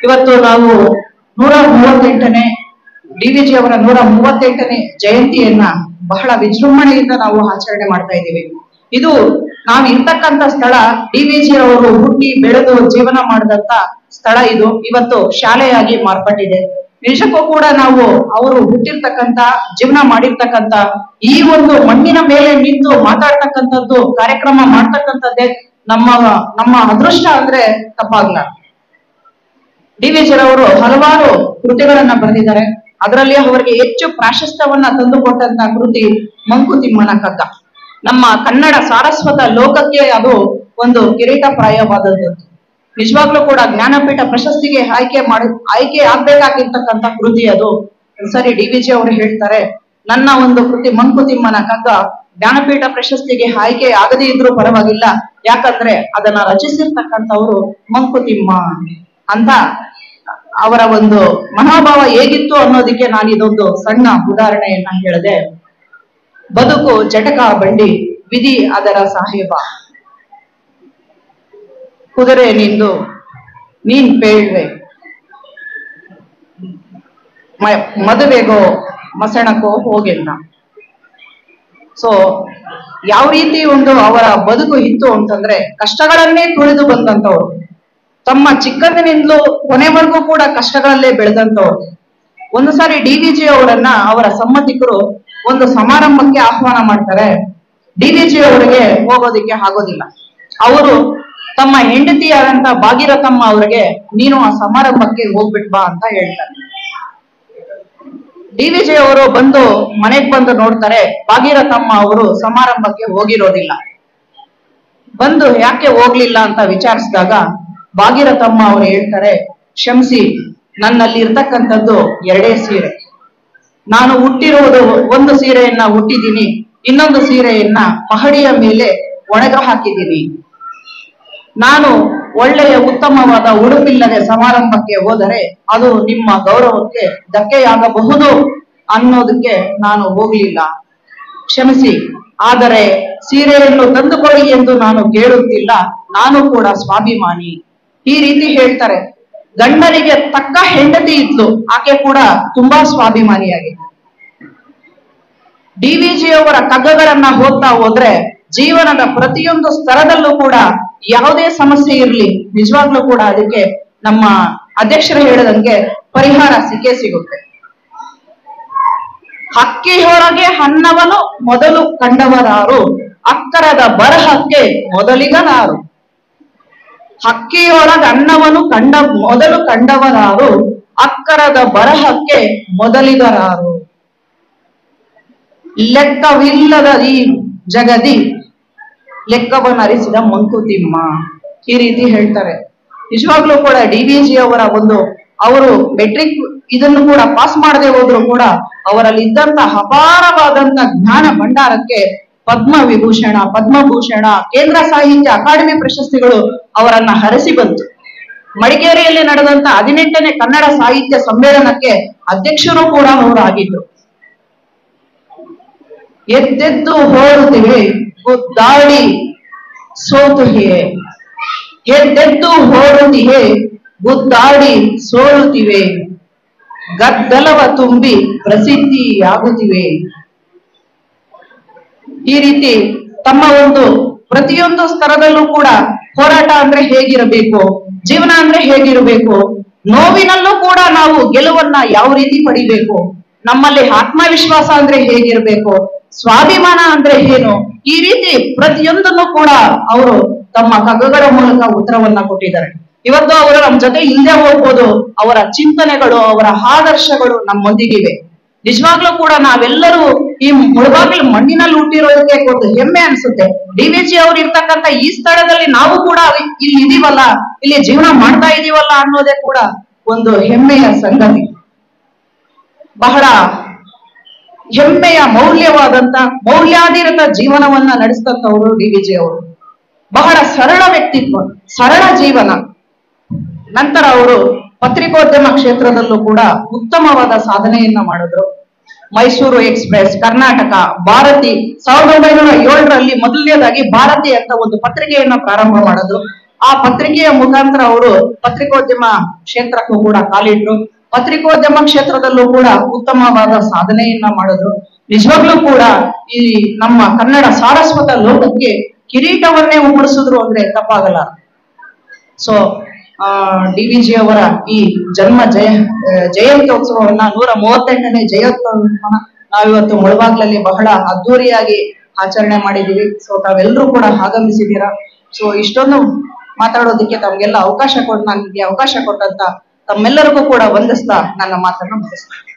ಇವತ್ತು ನಾವು 138ನೇ ಡಿವಿಜಿ ಅವರ 138ನೇ ಜಯಂತಿಯನ್ನ ಬಹಳ ವಿಜೃಂಭಣೆಯಿಂದ ನಾವು ಆಚರಣೆ ಮಾಡ್ತಾ ಇದ್ದೀವಿ. ಇದು ನಾವು ಇರ್ತಕ್ಕಂಥ ಸ್ಥಳ ಡಿವಿಜಿ ಅವರು ಹುಟ್ಟಿ ಬೆಳೆದು ಜೀವನ ಮಾಡಿದಂತ ಸ್ಥಳ. ಇದು ಇವತ್ತು ಶಾಲೆಯಾಗಿ ಮಾರ್ಪಟ್ಟಿದೆ. ನಿಜಕ್ಕೂ ಕೂಡ ನಾವು ಅವರು ಹುಟ್ಟಿರ್ತಕ್ಕಂಥ ಜೀವನ ಮಾಡಿರ್ತಕ್ಕಂಥ ಈ ಒಂದು ಮಣ್ಣಿನ ಮೇಲೆ ನಿಂತು ಮಾತಾಡ್ತಕ್ಕಂಥದ್ದು ಕಾರ್ಯಕ್ರಮ ಮಾಡ್ತಕ್ಕಂಥದ್ದೇ ನಮ್ಮ ಅದೃಷ್ಟ ಅಂದ್ರೆ ತಪ್ಪಾಗಲ್ಲ. ಡಿವಿಜಿ ಅವರು ಹಲವಾರು ಕೃತಿಗಳನ್ನ ಬರೆದಿದ್ದಾರೆ. ಅದರಲ್ಲಿ ಅವರಿಗೆ ಹೆಚ್ಚು ಪ್ರಾಶಸ್ತ್ಯವನ್ನ ತಂದುಕೊಟ್ಟಂತ ಕೃತಿ ಮಂಕುತಿಮ್ಮನ ಕಗ್ಗ. ನಮ್ಮ ಕನ್ನಡ ಸಾರಸ್ವತ ಲೋಕಕ್ಕೆ ಅದು ಒಂದು ಕಿರೀಟಪ್ರಾಯವಾದದ್ದು. ನಿಜವಾಗ್ಲೂ ಕೂಡ ಜ್ಞಾನಪೀಠ ಪ್ರಶಸ್ತಿಗೆ ಆಯ್ಕೆ ಆಗ್ಬೇಕಾಗಿರ್ತಕ್ಕಂಥ ಕೃತಿ ಅದು. ಸರಿ, ಡಿವಿಜಿ ಅವರು ಹೇಳ್ತಾರೆ, ನನ್ನ ಒಂದು ಕೃತಿ ಮಂಕುತಿಮ್ಮನ ಕಗ್ಗ ಜ್ಞಾನಪೀಠ ಪ್ರಶಸ್ತಿಗೆ ಆಯ್ಕೆ ಆಗದೇ ಇದ್ರೂ ಪರವಾಗಿಲ್ಲ, ಯಾಕಂದ್ರೆ ಅದನ್ನ ರಚಿಸಿರ್ತಕ್ಕಂಥವ್ರು ಮಂಕುತಿಮ್ಮ ಅಂತ. ಅವರ ಒಂದು ಮನೋಭಾವ ಹೇಗಿತ್ತು ಅನ್ನೋದಕ್ಕೆ ನಾನು ಇದೊಂದು ಸಣ್ಣ ಉದಾಹರಣೆಯನ್ನ ಹೇಳಿದೆ. ಬದುಕು ಜಟಕ ಬಂಡಿ, ವಿಧಿ ಅದರ ಸಾಹೇಬ, ಕುದುರೆ ನಿಂದು ನೀನ್ ಪೇಳ್ವೆ, ಮದುವೆಗೋ ಮಸಣಕ್ಕೋ ಹೋಗಿಲ್ಲ. ಸೊ ಯಾವ ರೀತಿ ಒಂದು ಅವರ ಬದುಕು ಇತ್ತು ಅಂತಂದ್ರೆ ಕಷ್ಟಗಳನ್ನೇ ತುಳಿದು ಬಂದಂತವ್ರು, ತಮ್ಮ ಚಿಕ್ಕಂದಿನಿಂದಲೂ ಕೊನೆವರೆಗೂ ಕೂಡ ಕಷ್ಟಗಳಲ್ಲೇ ಬೆಳೆದಂತವ್ರು. ಒಂದು ಸಾರಿ ಡಿವಿಜಿ ಅವರನ್ನ ಅವರ ಸಂಬಂಧಿಕರು ಒಂದು ಸಮಾರಂಭಕ್ಕೆ ಆಹ್ವಾನ ಮಾಡ್ತಾರೆ. ಡಿವಿಜಿ ಅವರಿಗೆ ಹೋಗೋದಿಕ್ಕೆ ಆಗೋದಿಲ್ಲ. ಅವರು ತಮ್ಮ ಹೆಂಡತಿಯಾದಂತ ಭಾಗೀರಥಮ್ಮ ಅವರಿಗೆ ನೀನು ಆ ಸಮಾರಂಭಕ್ಕೆ ಹೋಗ್ಬಿಟ್ ಬಾ ಅಂತ ಹೇಳ್ತಾರೆ. ಡಿವಿಜಿ ಅವರು ಬಂದು ಮನೆಗ್ ಬಂದು ನೋಡ್ತಾರೆ, ಭಾಗೀರಥಮ್ಮ ಅವರು ಸಮಾರಂಭಕ್ಕೆ ಹೋಗಿರೋದಿಲ್ಲ. ಬಂದು ಯಾಕೆ ಹೋಗ್ಲಿಲ್ಲ ಅಂತ ವಿಚಾರಿಸಿದಾಗ ಭಾಗೀರಥಮ್ಮ ಅವರು ಹೇಳ್ತಾರೆ, ಕ್ಷಮಿಸಿ, ನನ್ನಲ್ಲಿ ಇರ್ತಕ್ಕಂಥದ್ದು 2 ಸೀರೆ. ನಾನು ಹುಟ್ಟಿರುವುದು ಒಂದು ಸೀರೆಯನ್ನ ಹುಟ್ಟಿದ್ದೀನಿ, ಇನ್ನೊಂದು ಸೀರೆಯನ್ನ ಮಹಡಿಯ ಮೇಲೆ ಒಣಗ ಹಾಕಿದ್ದೀನಿ. ನಾನು ಒಳ್ಳೆಯ ಉತ್ತಮವಾದ ಉಡುಪಿಲ್ಲದೆ ಸಮಾರಂಭಕ್ಕೆ ಹೋದರೆ ಅದು ನಿಮ್ಮ ಗೌರವಕ್ಕೆ ಧಕ್ಕೆಯಾಗಬಹುದು ಅನ್ನೋದಕ್ಕೆ ನಾನು ಹೋಗ್ಲಿಲ್ಲ, ಕ್ಷಮಿಸಿ. ಆದರೆ ಸೀರೆಯನ್ನು ತಂದುಕೊಡಿ ಎಂದು ನಾನು ಕೇಳುತ್ತಿಲ್ಲ, ನಾನು ಕೂಡ ಸ್ವಾಭಿಮಾನಿ. ಈ ರೀತಿ ಹೇಳ್ತಾರೆ. ಗಂಡನಿಗೆ ತಕ್ಕ ಹೆಂಡತಿ ಇದ್ಲು, ಆಕೆ ಕೂಡ ತುಂಬಾ ಸ್ವಾಭಿಮಾನಿಯಾಗಿದೆ. ಡಿವಿಜಿ ಅವರ ಕಗ್ಗಗಳನ್ನ ಓದ್ತಾ ಹೋದ್ರೆ ಜೀವನದ ಪ್ರತಿಯೊಂದು ಸ್ತರದಲ್ಲೂ ಕೂಡ ಯಾವುದೇ ಸಮಸ್ಯೆ ಇರ್ಲಿ, ನಿಜವಾಗ್ಲೂ ಕೂಡ ಅದಕ್ಕೆ ನಮ್ಮ ಅಧ್ಯಕ್ಷರು ಹೇಳಿದಂಗೆ ಪರಿಹಾರ ಸಿಕ್ಕೇ ಸಿಗುತ್ತೆ. ಹಕ್ಕಿಯೊಳಗೆ ಅನ್ನವನ್ನು ಮೊದಲು ಕಂಡವರಾರು, ಅಕ್ಕರದ ಬರಹಕ್ಕೆ ಮೊದಲಿಗನಾರು. ಹಕ್ಕಿಯೊಳಗ ಅನ್ನವನ್ನು ಮೊದಲು ಕಂಡವರಾರು, ಅಕ್ಕರದ ಬರಹಕ್ಕೆ ಮೊದಲಿಗರಾರು. ಲೆಕ್ಕವಿಲ್ಲದ ಈ ಜಗದಿ ಲೆಕ್ಕವನ್ನರಿಸಿದ ಮಂಕುತಿಮ್ಮ. ಈ ರೀತಿ ಹೇಳ್ತಾರೆ. ನಿಜವಾಗ್ಲೂ ಕೂಡ ಡಿವಿಜಿ ಅವರ ಅವರು ಮೆಟ್ರಿಕ್ ಇದನ್ನು ಕೂಡ ಪಾಸ್ ಮಾಡದೆ ಹೋದ್ರು ಕೂಡ ಅವರಲ್ಲಿ ಇದ್ದಂತ ಅಪಾರವಾದಂತ ಜ್ಞಾನ ಭಂಡಾರಕ್ಕೆ ಪದ್ಮವಿಭೂಷಣ, ಪದ್ಮಭೂಷಣ, ಕೇಂದ್ರ ಸಾಹಿತ್ಯ ಅಕಾಡೆಮಿ ಪ್ರಶಸ್ತಿಗಳು ಅವರನ್ನ ಹರಸಿ ಬಂತು. ಮಡಿಕೇರಿಯಲ್ಲಿ ನಡೆದಂತ 18ನೇ ಕನ್ನಡ ಸಾಹಿತ್ಯ ಸಮ್ಮೇಳನಕ್ಕೆ ಅಧ್ಯಕ್ಷರು ಕೂಡ ಅವರು ಆಗಿದ್ರು. ಎದ್ದೆದ್ದು ಹೋರುತ್ತಿವೆ ಗುದ್ದಾಡಿ ಸೋತುಹಿಯೇ, ಎದ್ದೆದ್ದು ಹೋರುತ್ತಿವೆ ಗುದ್ದಾಡಿ ಸೋಲುತ್ತಿವೆ, ಗದ್ದಲವ ತುಂಬಿ ಪ್ರಸಿದ್ಧಿಯಾಗುತ್ತಿವೆ. ಈ ರೀತಿ ತಮ್ಮ ಪ್ರತಿಯೊಂದು ಸ್ತರದಲ್ಲೂ ಕೂಡ ಹೋರಾಟ ಅಂದ್ರೆ ಹೇಗಿರಬೇಕು, ಜೀವನ ಅಂದ್ರೆ ಹೇಗಿರಬೇಕು, ನೋವಿನಲ್ಲೂ ಕೂಡ ನಾವು ಗೆಲುವನ್ನ ಯಾವ ರೀತಿ ಪಡಿಬೇಕು, ನಮ್ಮಲ್ಲಿ ಆತ್ಮವಿಶ್ವಾಸ ಅಂದ್ರೆ ಹೇಗಿರ್ಬೇಕು, ಸ್ವಾಭಿಮಾನ ಅಂದ್ರೆ ಏನು, ಈ ರೀತಿ ಪ್ರತಿಯೊಂದನ್ನು ಕೂಡ ಅವರು ತಮ್ಮ ಕಗ್ಗಗಳ ಮೂಲಕ ಉತ್ತರವನ್ನ ಕೊಟ್ಟಿದ್ದಾರೆ. ಇವತ್ತು ಅವರು ನಮ್ಮ ಜೊತೆ ಇಲ್ಲದೆ ಹೋಗ್ಬೋದು, ಅವರ ಚಿಂತನೆಗಳು, ಅವರ ಆದರ್ಶಗಳು ನಮ್ಮೊಂದಿಗಿವೆ. ನಿಜವಾಗ್ಲೂ ಕೂಡ ನಾವೆಲ್ಲರೂ ಈ ಮುಳಬಾಗಿಲು ಮಣ್ಣಿನಲ್ಲಿ ಹುಟ್ಟಿರೋದಕ್ಕೆ ಒಂದು ಹೆಮ್ಮೆ ಅನ್ಸುತ್ತೆ. ಡಿವಿಜಿ ಅವ್ರು ಇರ್ತಕ್ಕಂಥ ಈ ಸ್ಥಳದಲ್ಲಿ ನಾವು ಕೂಡ ಇಲ್ಲಿ ಇದೀವಲ್ಲ, ಇಲ್ಲಿ ಜೀವನ ಮಾಡ್ತಾ ಇದೀವಲ್ಲ ಅನ್ನೋದೇ ಕೂಡ ಒಂದು ಹೆಮ್ಮೆಯ ಸಂಗತಿ. ಬಹಳ ಹೆಮ್ಮೆಯ ಮೌಲ್ಯಾಧಾರಿತ ಜೀವನವನ್ನ ನಡೆಸಿದಂತವರು ಡಿವಿಜಿ ಅವರು. ಬಹಳ ಸರಳ ವ್ಯಕ್ತಿತ್ವ, ಸರಳ ಜೀವನ. ನಂತರ ಅವರು ಪತ್ರಿಕೋದ್ಯಮ ಕ್ಷೇತ್ರದಲ್ಲೂ ಕೂಡ ಉತ್ತಮವಾದ ಸಾಧನೆಯನ್ನ ಮಾಡಿದ್ರು. ಮೈಸೂರು ಎಕ್ಸ್‌ಪ್ರೆಸ್, ಕರ್ನಾಟಕ, ಭಾರತಿ 1907ರಲ್ಲಿ ಮೊದಲನೇದಾಗಿ ಭಾರತಿ ಅಂತ ಒಂದು ಪತ್ರಿಕೆಯನ್ನ ಪ್ರಾರಂಭ ಮಾಡಿದ್ರು. ಆ ಪತ್ರಿಕೆಯ ಮುಖಾಂತರ ಅವರು ಪತ್ರಿಕೋದ್ಯಮ ಕ್ಷೇತ್ರಕ್ಕೂ ಕೂಡ ಕಾಲಿಟ್ರು. ಪತ್ರಿಕೋದ್ಯಮ ಕ್ಷೇತ್ರದಲ್ಲೂ ಕೂಡ ಉತ್ತಮವಾದ ಸಾಧನೆಯನ್ನ ಮಾಡಿದ್ರು. ನಿಜವಾಗ್ಲೂ ಕೂಡ ಈ ನಮ್ಮ ಕನ್ನಡ ಸಾರಸ್ವತ ಲೋಕಕ್ಕೆ ಕಿರೀಟವನ್ನೇ ಉಮ್ಮಡಿಸಿದ್ರು ಅಂದ್ರೆ ತಪ್ಪಾಗಲ್ಲ. ಸೊ ಡಿ.ವಿ.ಜಿ ಅವರ ಈ ಜಯಂತ್ಯೋತ್ಸವವನ್ನ 138ನೇ ಜಯಂತ್ಯೋತ್ಸವವನ್ನ ನಾವಿವತ್ತು ಮುಳಬಾಗ್ಲಲ್ಲಿ ಬಹಳ ಅದ್ದೂರಿಯಾಗಿ ಆಚರಣೆ ಮಾಡಿದೀವಿ. ಸೊ ತಾವೆಲ್ಲರೂ ಕೂಡ ಆಗಮಿಸಿದ್ದೀರಾ. ಸೊ ಇಷ್ಟೊಂದು ಮಾತಾಡೋದಕ್ಕೆ ತಮ್ಗೆಲ್ಲ ನನಗೆ ಅವಕಾಶ ಕೊಟ್ಟಂತ ತಮ್ಮೆಲ್ಲರಿಗೂ ಕೂಡ ವಂದಿಸ್ತಾ ನನ್ನ ಮಾತನ್ನು ಮುಗಿಸ್ತೀನಿ.